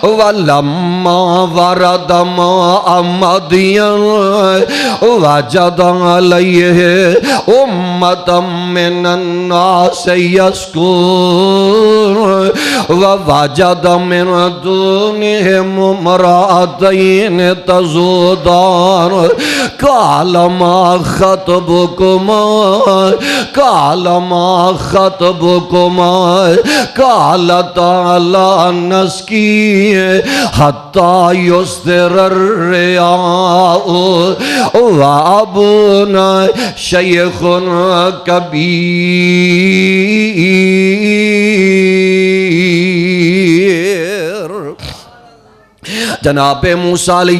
وَلَمَّا وَرَدَ مَاءَ مَدْيَنَ وَجَدَ عَلَيْهِ أُمَّةً مِّنَ النَّاسِ يَسْقُونَ وَوَجَدَ مِن دُونِهِمْ امْرَأَتَيْنِ تَذُودَانِ قَالَ مَا خَطْبُكُمَا قَالَ مَا خَطْبُكُمَا قَالَتَا لَا نَسْقِي حَتَّى يُصْدِرَ الرِّعَاءُ وَأَبُونَا شَيْخٌ كَبِيرٌ۔ جناب موسیٰ علیہ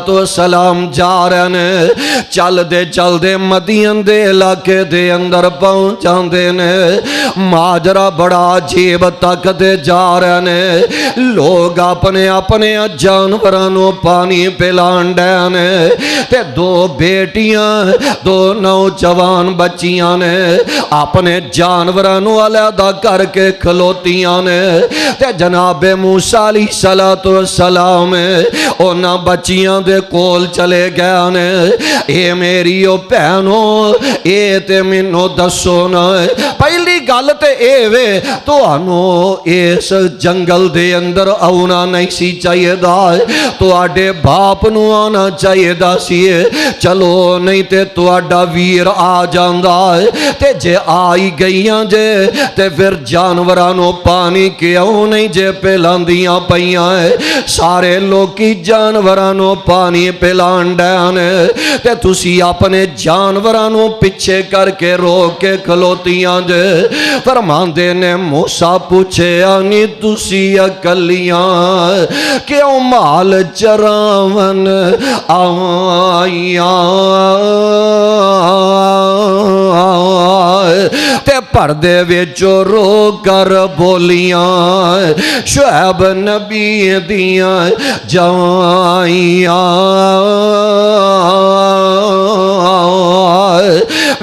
السلام جا رہے ہیں، چل دے مدین دے علاقے دے اندر پہنچ جاندے نے۔ ماجرا بڑا عجیب تک دے جا رہے ہیں، لوگ اپنے اپنے جانورانوں پانی پلان ڈے نے، تے دو بیٹیاں دو نوجوان بچیاں نے اپنے جانورانوں علیحدہ کر کے کھلوتیاں نے، تے جناب موسیٰ علیہ السلام اونا بچیاں دے کول چلے گیا نے۔ اے میری او پہنو اے تے منو دسو نا، پہلی گل تے اے وے تو انو اس جنگل دے اندر آنا نہیں سی چاہیے دا، تو آڈے باپ نو آنا چاہیے دا سی، چلو نہیں تے تو آڈا ویر آ جاندہ تے جے آئی گئیاں جے تے پھر جانورانو پانی کیوں نہیں جے پلاندیاں پئیاں سارے لوکی جانورانوں پانی پلان ڈیانے تے تسی اپنے جانورانوں پچھے کر کے روک کے کھلوتیاں جے۔ فرماندے نے موسیٰ پوچھے آنی تسی اکلیاں کیوں مال چراون آئیاں تے پردے وچو رو کر بولیاں شعیب نبی دیاں جائیاں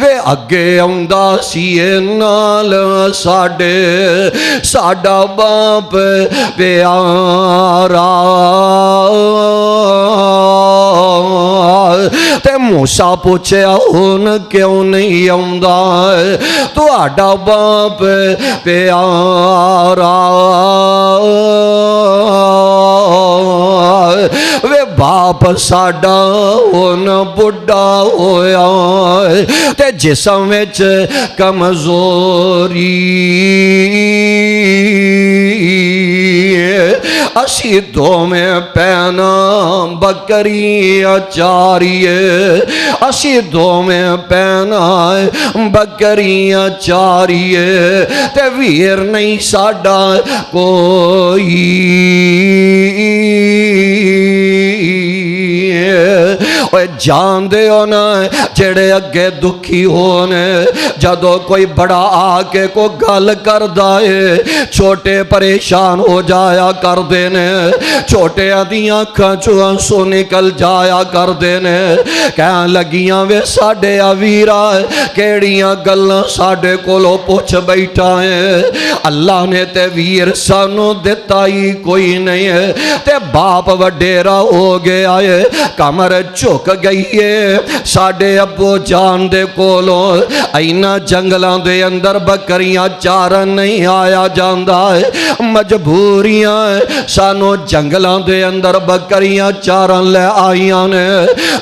وے اگے آندا سیے نال ساڈا باپ پیارا تے موسیٰ پوچھے ہون کیوں نہیں آندا تو آڈا باپ پیارا وے باپ ساڈا ہون بڑھا ہویا تے جسم وچ کمزوری اسی دو میں پینا بکری چاریے اسی دو میں پینا بکری چاریے تے ویر نہیں ساڈا کوئی جان دے ہونا جڑے اگے دکھی ہونے جدو کوئی بڑا آکے کو گل کر دائے چھوٹے پریشان ہو جایا کر دینے چھوٹے آدیاں کھچوان سو نکل جایا کر دینے کہاں لگیاں وے ساڑے آویرہ کیڑیاں گلنا ساڑے کولو پوچھ بیٹھا ہے اللہ نے تے ویر سانو دیتا ہی کوئی نہیں ہے تے باپ وڈیرہ ہو گیا ہے کمر چک گئی ہے ساڑے ابو جان دے کولو اینا جنگلان دے اندر بکریاں چارن نہیں آیا جاندہ ہے مجبوریاں سانو جنگلان دے اندر بکریاں چارن لے آئیاں نے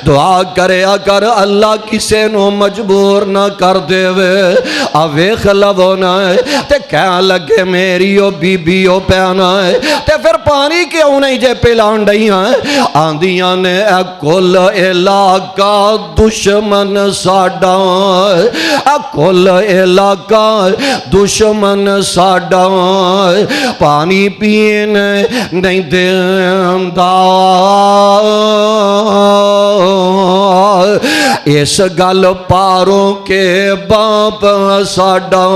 دعا کرے اگر اللہ کسے نو مجبور نہ کر دے وے آوے خلونا ہے تے کہاں لگے میریو بی بیو پیانا ہے تے پھر پانی کیوں نہیں جے پلان ڈائیاں آندیاں نے اے کل علاقہ دشمن ساڑا اے کل علاقہ دشمن ساڑا پانی پینے نہیں دیندہ اس گل پاروں کے باپ ساڑا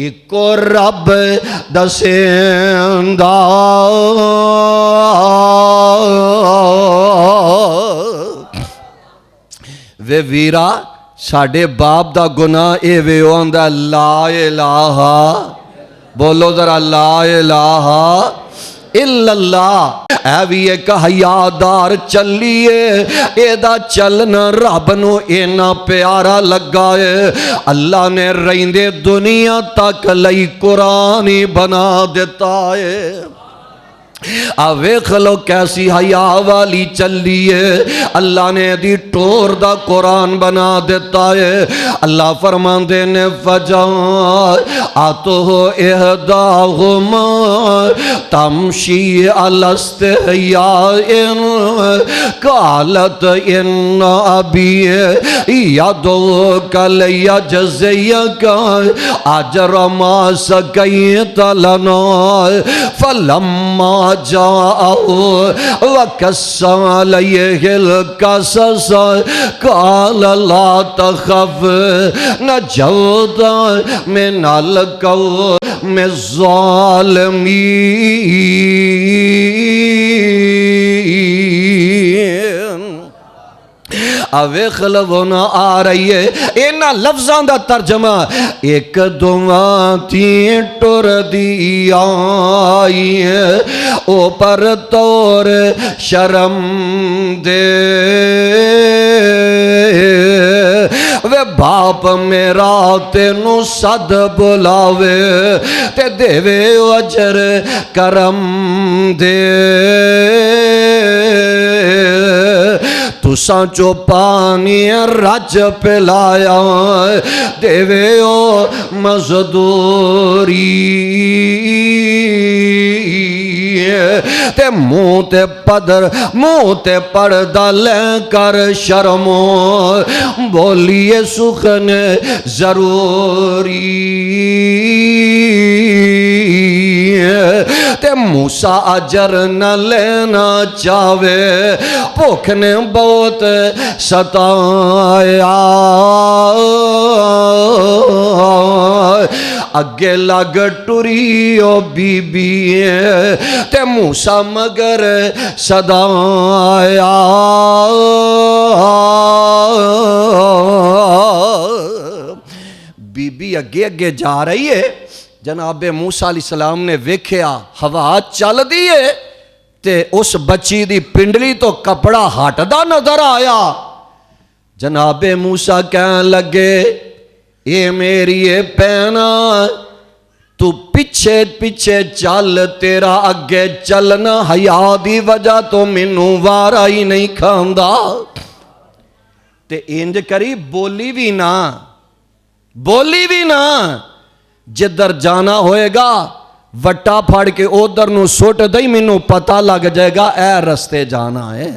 ایکو رب دسیندہ وے ویرا ساڑے باپ دا گناہ اے وے آندہ لا الہ بولو ذرا لا الہ الا اللہ. اے بھی ایک حیادار چلیے اے دا چلنا رب نو اینا پیارا لگا ہے اللہ نے رہندے دنیا تک لئی قرآن ہی بنا دیتا ہے. ویکھ لو کیسی حیا والی چلی ہے اللہ نے دی ٹور دا قرآن بنا دیتا ہے. اللہ فرماندے نے فجاءتہ احداہما تمشی علی استحیاء قالت ان ابی یدعوک لیجزیک اجر ما سقیت لنا فلما جاءه وقص عليه القصص قال لا تخف نجوت من القوم الظالمين. ویکھ لو نہ آ رہی ہے اینا لفظاں دا ترجمہ ایک دعا تھی ٹر دی آئی ہے اوپر طور شرم دے وے باپ میرا تینو صد بلاوے تے دے وے اجر کرم دے تساں چو پانی رج پلایا دیوے او مزدوری تے منہ تے پدر منہ تے پردہ لے کر شرمو بولیے سخن ضروری تے موسیٰ اجر نہ لینا چاہوے بھوک نے بہت ستایا اگے لگ ٹری او بی بی تے موسیٰ مگر صدایا بی بی اگے اگے جا رہی ہے جناب موسیٰ علیہ السلام نے ویکھیا ہوا چل دیئے تے اس بچی دی پنڈلی تو کپڑا ہٹدا نظر آیا. جناب موسیٰ کہنے لگے اے میری پینا تو پیچھے پیچھے چل تیرا اگے چلنا حیا دی وجہ تو مینوں وارا ہی نہیں کھاندا. تے انج کری بولی بھی نہ جدر جانا ہوئے گا وٹا پھاڑ کے ادھر نو سٹ دئی مینوں پتہ لگ جائے گا اے رستے جانا ہے.